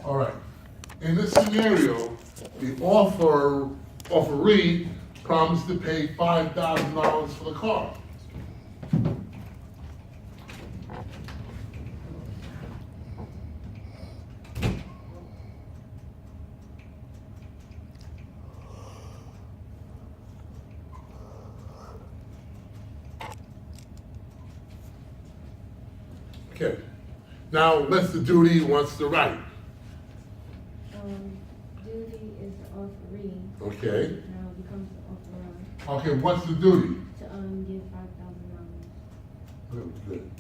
All right. In this scenario, the offeree promised to pay $5,000 for the car. Okay. Now, what's the duty, what's the right? Duty is the offeree. Okay. Now it becomes the offeror Okay, what's the duty? to give $5,000. Good.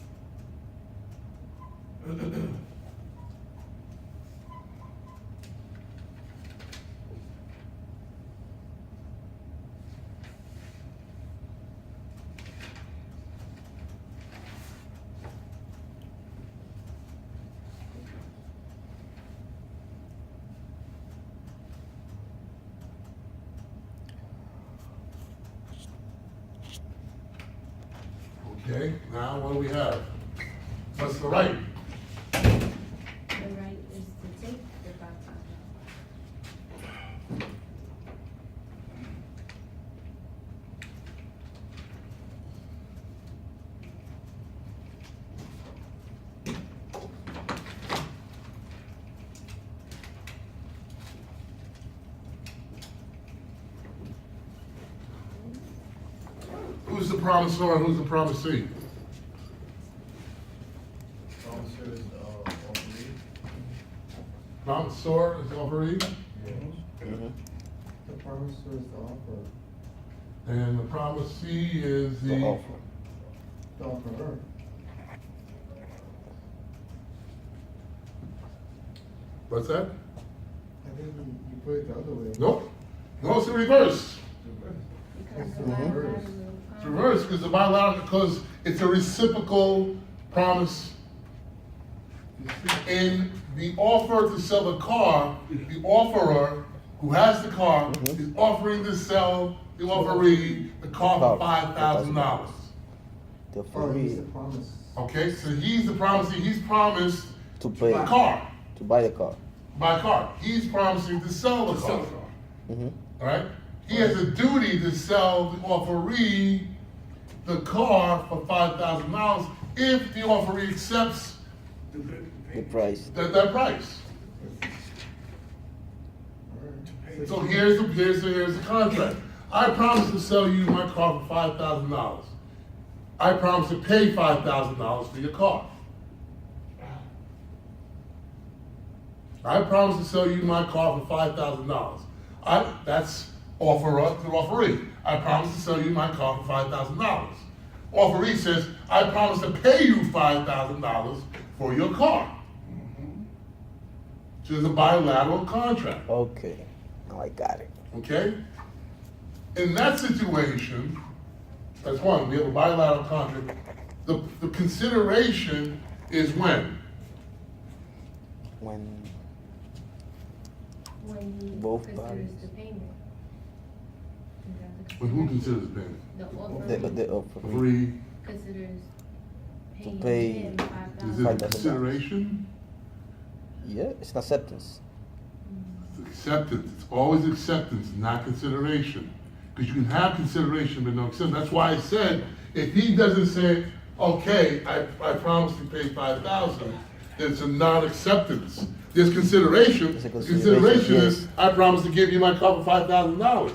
Okay, now what do we have? What's the right? The right is to take the $5,000. Who's the promisor and who's the promisee? Promisor is offeree. Promisor is the offeree, The promisor is the offerer. and the promisee is The the, offer. The offerer. what's that? I think you put it the other way. Nope. No, it's the reverse. Because It's the the reverse. bilateral It's reverse because the bilateral, because it's a reciprocal promise. In the offer to sell the car, the offerer who has the car is offering to sell the offeree the car for $5,000. The Oh, he's offeree the promise. Okay, so he's the promisee. He's promised to pay, the car, to buy the car. buy a car. He's promising to sell the car. Mm-hmm. All right. He has a duty to sell the offeree the car for $5,000 if the offeree accepts The price. that price. Alright. So here's the contract. I promise to sell you my car for $5,000. I promise to pay $5,000 for your car. I promise to sell you my car for $5,000. That's offerer to offeree. I promise to sell you my car for $5,000. Offeree says, I promise to pay you $5,000 for your car. So it's a bilateral contract. Okay. Now I got it. Okay? In that situation, that's one, we have a bilateral contract. The consideration is when? When when he Both considers parties. the payment. Is that the When who consideration? considers payment? The the offeree offeree Free, considers paying pay- him is $5,000. it a $5,000. consideration? yeah, it's an acceptance. It's acceptance, it's always acceptance, not consideration. Because you can have consideration but no acceptance. That's why I said, if he doesn't say, okay, I promise to pay $5,000, it's a non-acceptance. There's consideration. It's a Consideration consideration, is, yes. I promise to give you my car for $5,000.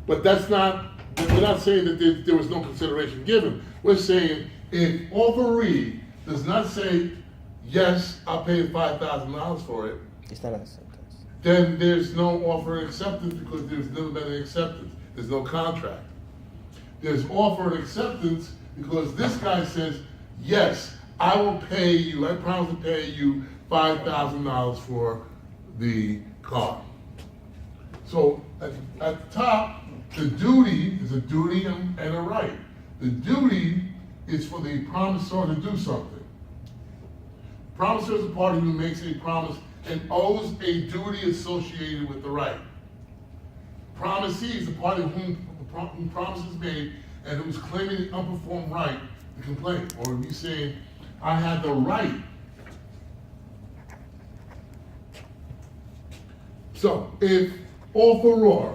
But that's not, we're not saying that there was no consideration given. We're saying if offeree does not say, yes, I'll pay $5,000 for it, It's not an acceptance. then there's no offer and acceptance because there's never been an acceptance. There's no contract. There's offer and acceptance because this guy says, yes, I will pay you, I promise to pay you $5,000 for the car. So at the top, the duty is a duty and a right. The duty is for the promisor to do something. Promisor is a party who makes a promise and owes a duty associated with the right. Promisee is the party whom promise is made and who's claiming the unperformed right to complain. Or he's saying, I had the right So if offeror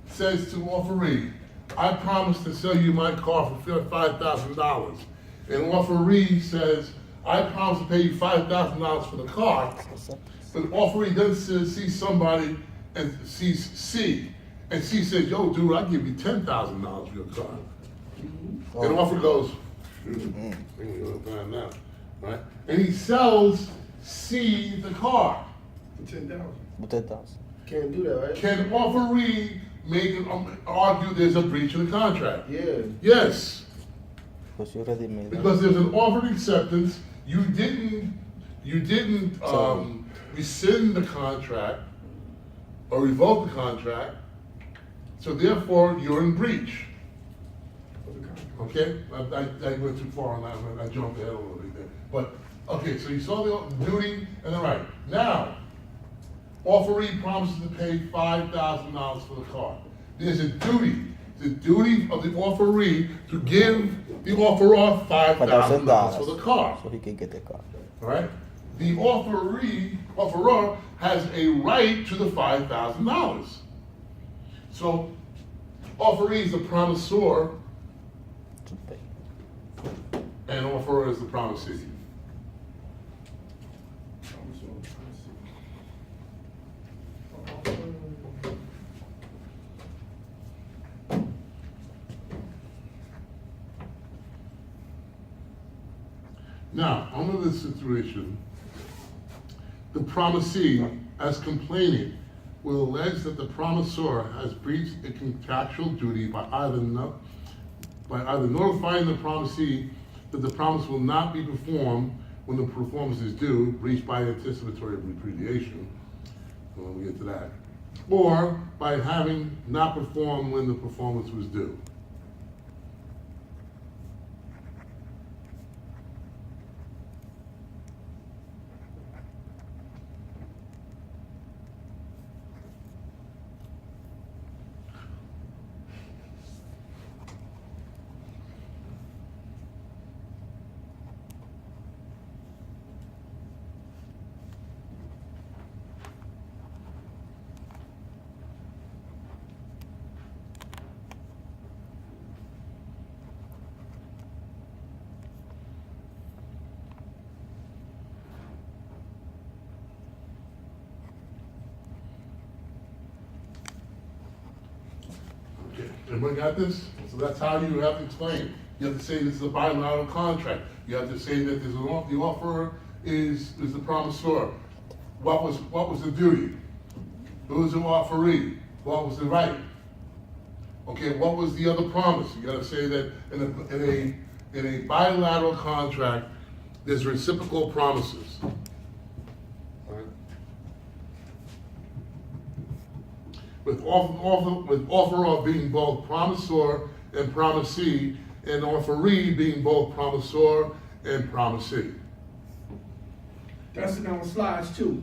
says to offeree, I promise to sell you my car for $5,000, and offeree says, I promise to pay you $5,000 for the car, but offeree doesn't see somebody and sees C, and C says, yo, dude, I'll give you $10,000 for your car. And offer goes, now, right? And he sells C the car. For 10,000. But that does. Can't do that, right? Can offeree argue there's a breach of the contract? Yeah. Yes, Because you already made that. because there's an offered acceptance. You didn't rescind the contract or revoke the contract, so therefore you're in breach. Okay, I went too far on that. I jumped ahead a little bit there. But okay, so you saw the duty and the right. Now, offeree promises to pay $5,000 for the car. There's a duty. The duty of the offeree to give the offeror $5,000 for the car. So he can get the car. All right. The offeror has a right to the $5,000. So, offeree is the promisor, To pay. and offeror is the promisee. Now, under this situation, the promisee, as complaining, will allege that the promisor has breached a contractual duty by either notifying the promisee that the promise will not be performed when the performance is due, breached by anticipatory repudiation, when we get to that, or by having not performed when the performance was due. Okay, everybody got this? So that's how you have to explain it. You have to say this is a bilateral contract. You have to say that the offerer is the promisor. What was the duty? Who was the offeree? What was the right? Okay, what was the other promise? You gotta say that in a bilateral contract, there's reciprocal promises. All right? With offeror being both promisor and promisee, and offeree being both promisor and promisee. That's on the slides too.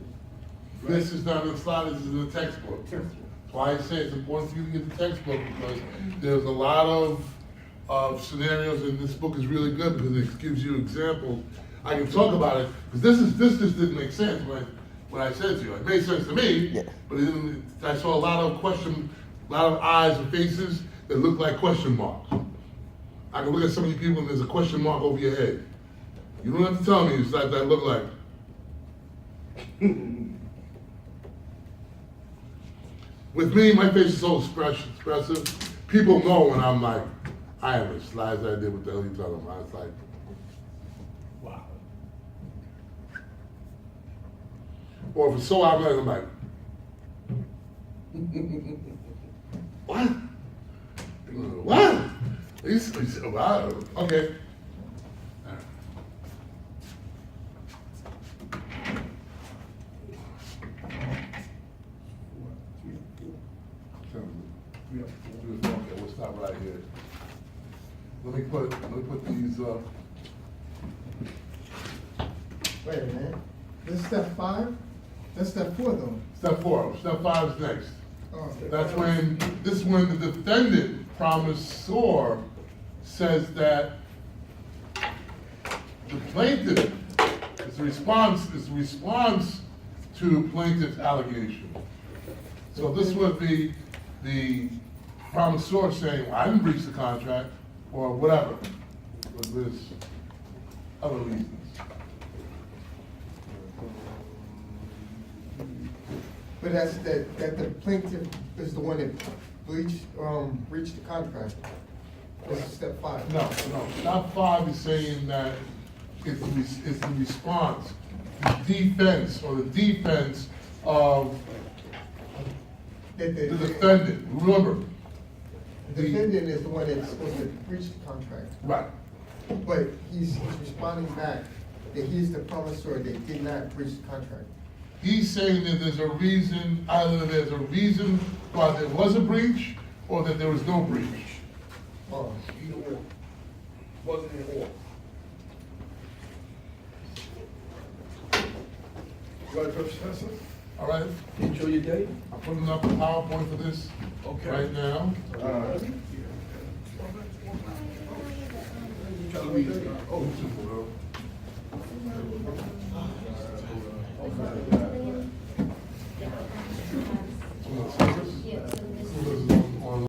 This is not in the slide, this is in the textbook. Textbook. That's why I say it's important for you to get the textbook, because there's a lot of scenarios, and this book is really good because it gives you examples. I can talk about it, because this just didn't make sense when I said to you. It made sense to me, Yeah. but it didn't, I saw a lot of eyes and faces that look like question marks. I can look at some of you people and there's a question mark over your head. You don't have to tell me it's like that look like. With me, my face is so expressive. People know when I'm like, I have a slides I did with the hell you talking about. It's like, wow. Or if it's so obvious, I'm like, what? What? He's wow. Okay. All right. Okay, we'll stop right here. Let me put these Wait a minute. This is step 5? That's step 4 though. Step 4. Step 5 is next. Oh, step That's five. when the defendant promisor says that the plaintiff is response to plaintiff's allegation. So this would be the promisor saying, well, I didn't breach the contract, or whatever. But there's other reasons. But that's, that the plaintiff is the one that breached the contract. This is step five. No, step five is saying that it's the response, the defense of the defendant. Remember, The defendant is the one that's supposed to breach the contract. right, But he's responding back that he's the promisor that did not breach the contract. he's saying that there's a reason, either there's a reason why there was a breach, or that there was no breach. Oh, Either or. Wasn't an or. Right, Professor? All right, Enjoy your day. I'm putting up a PowerPoint for this Okay. right now. Oh, Oh,